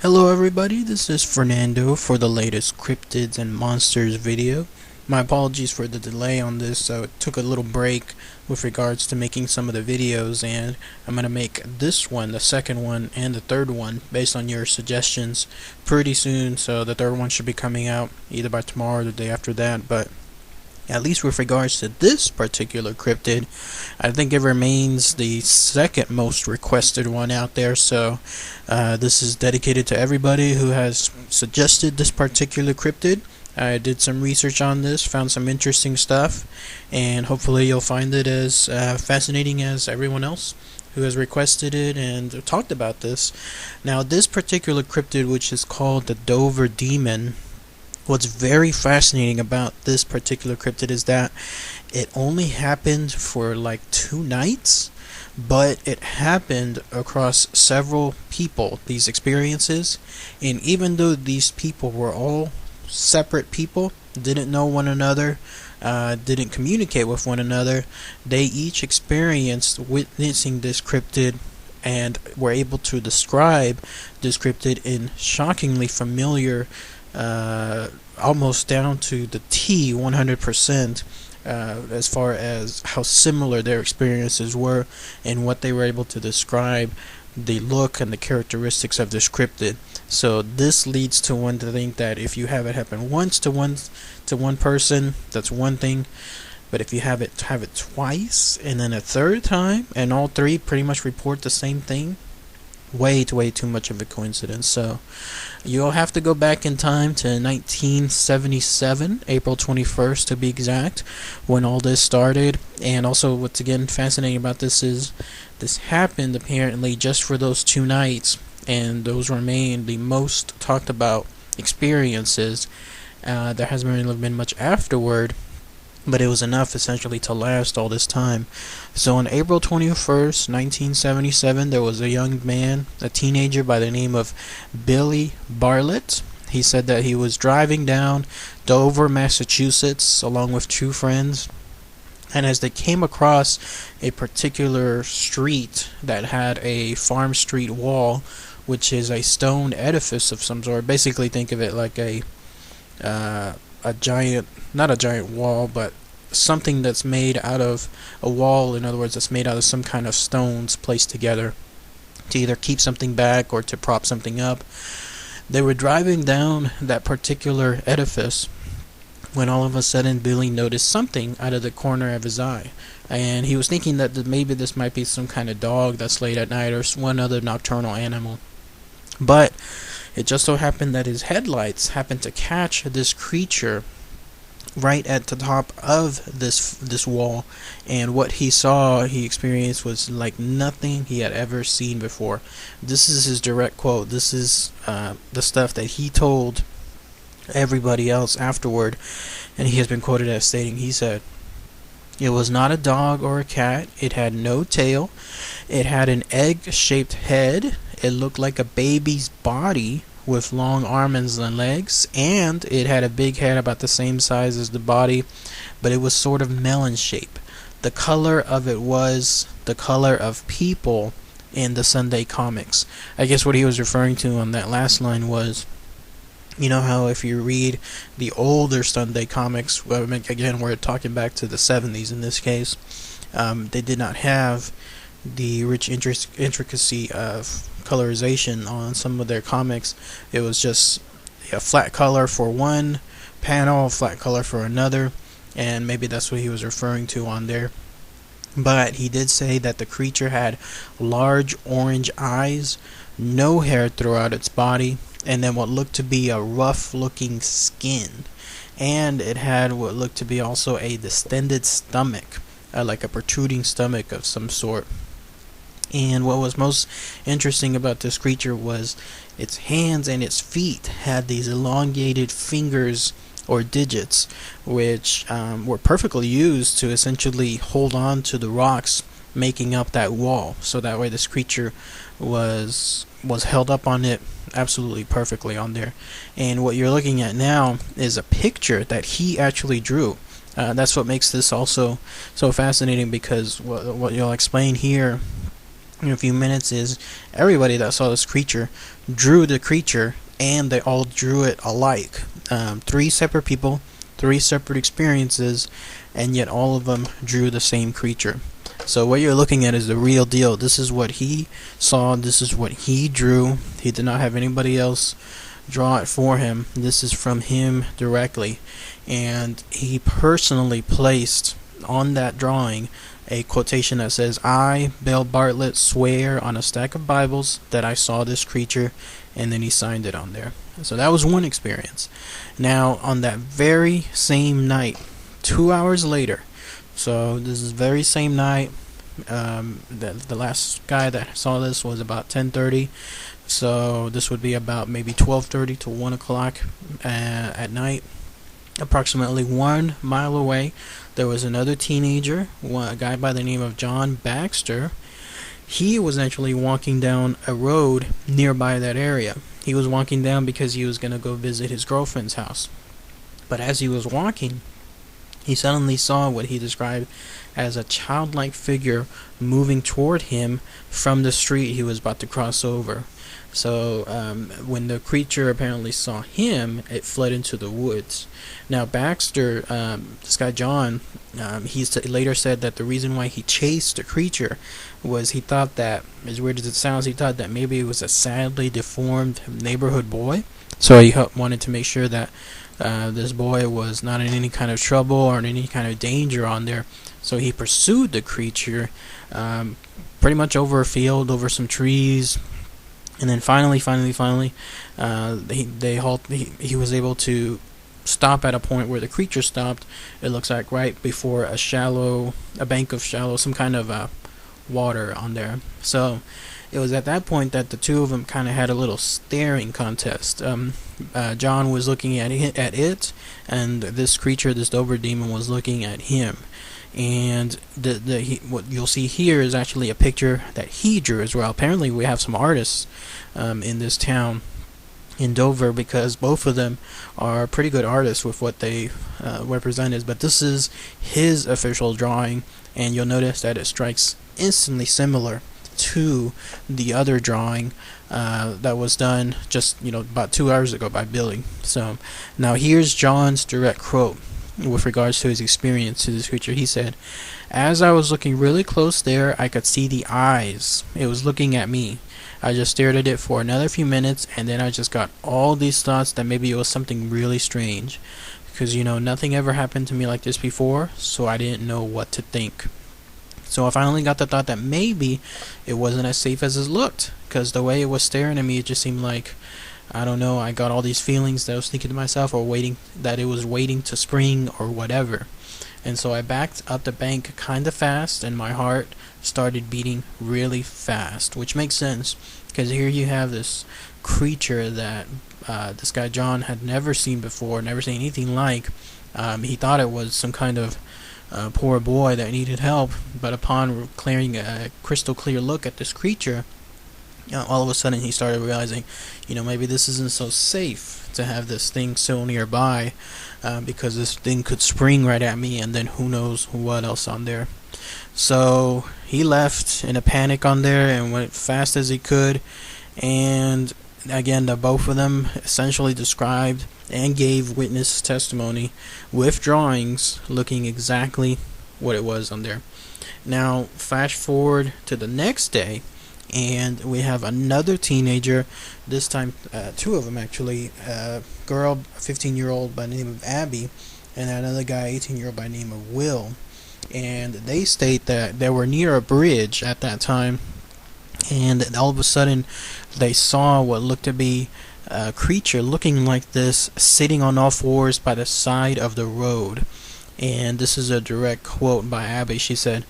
Hello everybody, this is Fernando for the latest Cryptids and Monsters video. My apologies for the delay on this, so it took a little break with regards to making some of the videos, and I'm going to make this one, the second one, and the third one based on your suggestions pretty soon, so the third one should be coming out either by tomorrow or the day after that, but at least with regards to this particular cryptid, I think it remains the second most requested one out there, so this is dedicated to everybody who has suggested this particular cryptid. I did some research on this, found some interesting stuff, and hopefully you'll find it as fascinating as everyone else who has requested it and talked about this. Now, this particular cryptid, which is called the Dover Demon, what's very fascinating about this particular cryptid is that it only happened for like 2 nights, but it happened across several people, these experiences, and even though these people were all separate people, didn't know one another, didn't communicate with one another, they each experienced witnessing this cryptid and were able to describe this cryptid in shockingly familiar, almost down to the T, 100%, as far as how similar their experiences were and what they were able to describe the look and the characteristics of this cryptid. So this leads to one to think that if you have it happen once to one person, that's one thing, but if you have it twice and then a third time and all three pretty much report the same thing, way too much of a coincidence. So you'll have to go back in time to 1977, April 21st to be exact, when all this started. And also what's again fascinating about this is this happened apparently just for those 2 nights, and those remain the most talked about experiences. There hasn't really been much afterward, but it was enough essentially to last all this time. So on April 21st, 1977, there was a young man, a teenager by the name of Billy Bartlett. He said that he was driving down Dover, Massachusetts, along with 2 friends, and as they came across a particular street that had a farm street wall, which is a stone edifice of some sort. Basically think of it like a giant, not a giant wall, but something that's made out of a wall, in other words, that's made out of some kind of stones placed together to either keep something back or to prop something up. They were driving down that particular edifice when all of a sudden Billy noticed something out of the corner of his eye, and he was thinking that maybe this might be some kind of dog that's late at night or one other nocturnal animal. But it just so happened that his headlights happened to catch this creature right at the top of this wall, and what he experienced was like nothing he had ever seen before. This is his direct quote. This is the stuff that he told everybody else afterward, and he has been quoted as stating, he said, "It was not a dog or a cat. It had no tail. It had an egg-shaped head. It looked like a baby's body with long arms and legs, and it had a big head about the same size as the body, but it was sort of melon shape. The color of it was the color of people in the Sunday comics." I guess what he was referring to on that last line was, you know how if you read the older Sunday comics, well, again we're talking back to the 70s in this case, they did not have the rich intricacy of colorization on some of their comics. It was just a flat color for one panel, flat color for another, and maybe that's what he was referring to on there. But he did say that the creature had large orange eyes, no hair throughout its body, and then what looked to be a rough looking skin, and it had what looked to be also a distended stomach, like a protruding stomach of some sort. And what was most interesting about this creature was its hands and its feet had these elongated fingers or digits, which were perfectly used to essentially hold on to the rocks making up that wall. So that way this creature was held up on it absolutely perfectly on there. And what you're looking at now is a picture that he actually drew. That's what makes this also so fascinating, because what you'll explain here in a few minutes is everybody that saw this creature drew the creature, and they all drew it alike. Three separate people, three separate experiences, and yet all of them drew the same creature. So what you're looking at is the real deal. This is what he saw. This is what he drew. He did not have anybody else draw it for him. This is from him directly. And he personally placed on that drawing a quotation that says, "I, Bill Bartlett, swear on a stack of Bibles that I saw this creature," and then he signed it on there. So that was one experience. Now, on that very same night, 2 hours later, so this is very same night, the last guy that saw this was about 10:30, so this would be about maybe 12:30 to 1 o'clock at night. Approximately 1 mile away, there was another teenager, a guy by the name of John Baxter. He was actually walking down a road nearby that area. He was walking down because he was going to go visit his girlfriend's house. But as he was walking, he suddenly saw what he described as a childlike figure moving toward him from the street he was about to cross over. So when the creature apparently saw him, it fled into the woods. Now Baxter, this guy John, he later said that the reason why he chased the creature was he thought that, as weird as it sounds, he thought that maybe it was a sadly deformed neighborhood boy. So he wanted to make sure that this boy was not in any kind of trouble or in any kind of danger on there. So he pursued the creature pretty much over a field, over some trees. And then finally, he was able to stop at a point where the creature stopped. It looks like right before a bank of shallow, some kind of water on there. So it was at that point that the two of them kind of had a little staring contest. John was looking at it, and this creature, this Dober demon, was looking at him. And what you'll see here is actually a picture that he drew as well. Apparently we have some artists in this town in Dover, because both of them are pretty good artists with what they represented. But this is his official drawing, and you'll notice that it strikes instantly similar to the other drawing that was done just about 2 hours ago by Billy. So now here's John's direct quote with regards to his experience to this creature. He said, "As I was looking really close there, I could see the eyes. It was looking at me. I just stared at it for another few minutes, and then I just got all these thoughts that maybe it was something really strange. Because, nothing ever happened to me like this before, so I didn't know what to think. So I finally got the thought that maybe it wasn't as safe as it looked, because the way it was staring at me, it just seemed like, I don't know, I got all these feelings that I was thinking to myself, or that it was waiting to spring or whatever. And so I backed up the bank kind of fast, and my heart started beating really fast," which makes sense, because here you have this creature that this guy John had never seen before, never seen anything like. He thought it was some kind of poor boy that needed help, but upon clearing a crystal clear look at this creature, all of a sudden he started realizing, maybe this isn't so safe to have this thing so nearby, because this thing could spring right at me, and then who knows what else on there. So he left in a panic on there and went fast as he could. And again, the both of them essentially described and gave witness testimony with drawings looking exactly what it was on there. Now flash forward to the next day, and we have another teenager, this time two of them actually, a girl, a 15-year-old by the name of Abby, and another guy, 18-year-old by the name of Will. And they state that they were near a bridge at that time, and all of a sudden they saw what looked to be a creature looking like this sitting on all fours by the side of the road. And this is a direct quote by Abby. She said,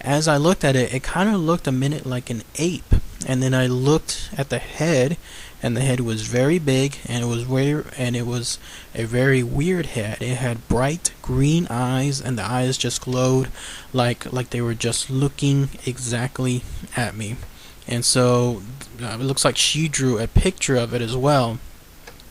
"As I looked at it, it kind of looked a minute like an ape, and then I looked at the head, and the head was very big, and it was a very weird head. It had bright green eyes, and the eyes just glowed like they were just looking exactly at me." And so it looks like she drew a picture of it as well,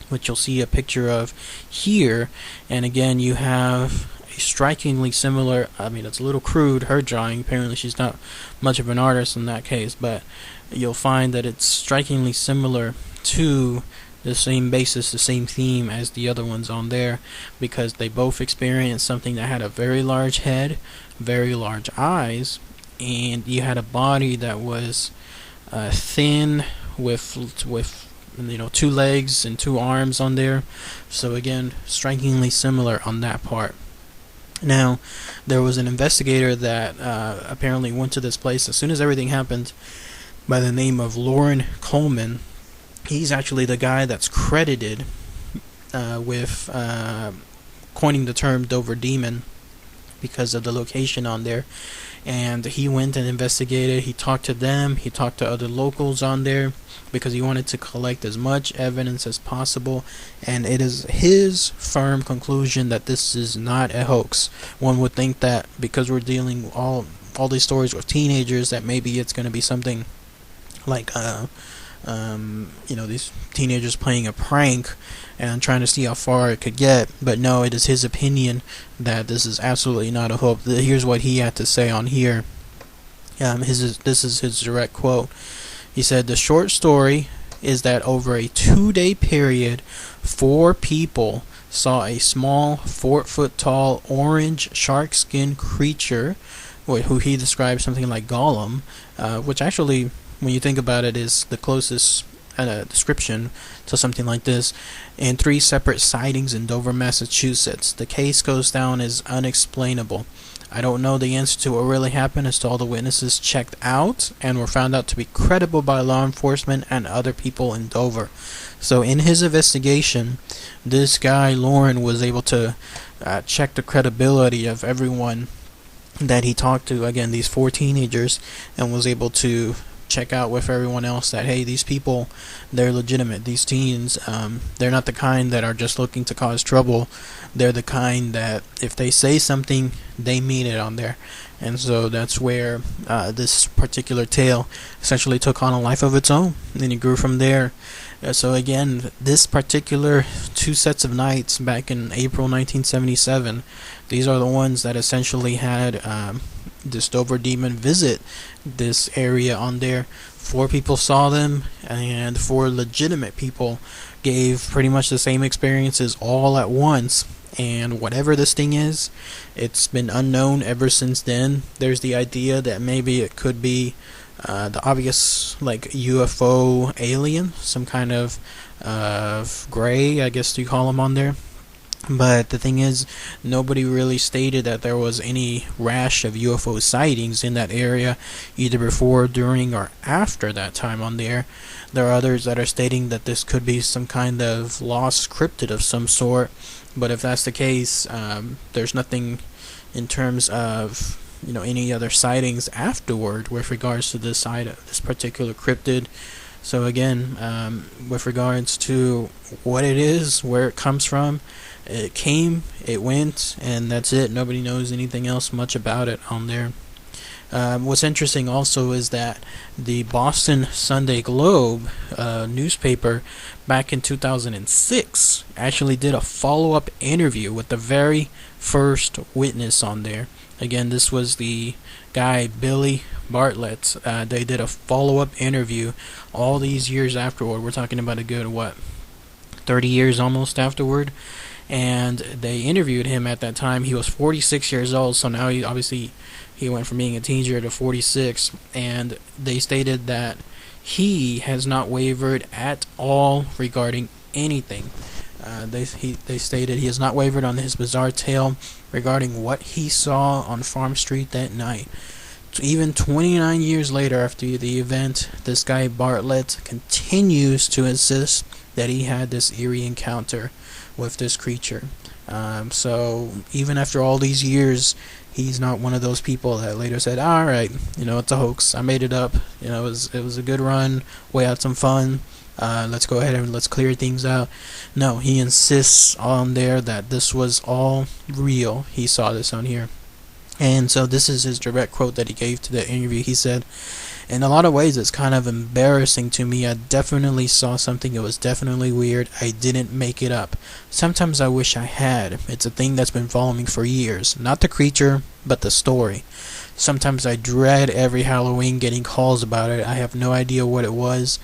which you'll see a picture of here. And again, you have strikingly similar. I mean, it's a little crude, her drawing. Apparently she's not much of an artist in that case, but you'll find that it's strikingly similar to the same basis, the same theme as the other ones on there, because they both experienced something that had a very large head, very large eyes, and you had a body that was thin with 2 legs and 2 arms on there. So again, strikingly similar on that part. Now, there was an investigator that apparently went to this place as soon as everything happened, by the name of Lauren Coleman. He's actually the guy that's credited with coining the term Dover Demon because of the location on there. And he went and investigated. He talked to them. He talked to other locals on there because he wanted to collect as much evidence as possible. And it is his firm conclusion that this is not a hoax. One would think that because we're dealing all these stories with teenagers, that maybe it's going to be something like these teenagers playing a prank and trying to see how far it could get. But no, it is his opinion that this is absolutely not a hoax. Here's what he had to say on here. This is his direct quote. He said, "The short story is that over a 2-day period, 4 people saw a small 4-foot tall orange shark skin creature," who he described something like Gollum, which actually, when you think about it, is the closest description to something like this, in 3 separate sightings in Dover, Massachusetts. The case goes down as unexplainable. I don't know the answer to what really happened, as to all the witnesses checked out and were found out to be credible by law enforcement and other people in Dover. So in his investigation, this guy Lauren was able to check the credibility of everyone that he talked to, again these 4 teenagers, and was able to check out with everyone else that, hey, these people, they're legitimate. These teens, they're not the kind that are just looking to cause trouble. They're the kind that if they say something, they mean it on there. And so that's where this particular tale essentially took on a life of its own, and it grew from there. So again, this particular 2 sets of nights back in April 1977, these are the ones that essentially had this Dover Demon visit this area on there. 4 people saw them, and 4 legitimate people gave pretty much the same experiences all at once. And whatever this thing is, it's been unknown ever since then. There's the idea that maybe it could be the obvious UFO alien, some kind of gray, I guess you call them on there. But the thing is, nobody really stated that there was any rash of UFO sightings in that area, either before, during, or after that time on there. There are others that are stating that this could be some kind of lost cryptid of some sort. But if that's the case, there's nothing in terms of any other sightings afterward with regards to this particular cryptid. So again, with regards to what it is, where it comes from, it came, it went, and that's it. Nobody knows anything else much about it on there. What's interesting also is that the Boston Sunday Globe newspaper back in 2006 actually did a follow-up interview with the very first witness on there. Again, this was the guy Billy Bartlett. They did a follow-up interview all these years afterward. We're talking about a good 30 years almost afterward. And they interviewed him at that time. He was 46 years old, so now he went from being a teenager to 46, and they stated that he has not wavered at all regarding anything. They stated he has not wavered on his bizarre tale regarding what he saw on Farm Street that night. Even 29 years later after the event, this guy Bartlett continues to insist that he had this eerie encounter with this creature. So even after all these years, he's not one of those people that later said, alright, it's a hoax, I made it up, it was a good run, we had some fun, let's go ahead and let's clear things out. No, he insists on there that this was all real. He saw this on here. And so this is his direct quote that he gave to the interview. He said, In a lot of ways, it's kind of embarrassing to me. I definitely saw something. It was definitely weird. I didn't make it up. Sometimes I wish I had. It's a thing that's been following me for years. Not the creature, but the story. Sometimes I dread every Halloween getting calls about it. I have no idea what it was.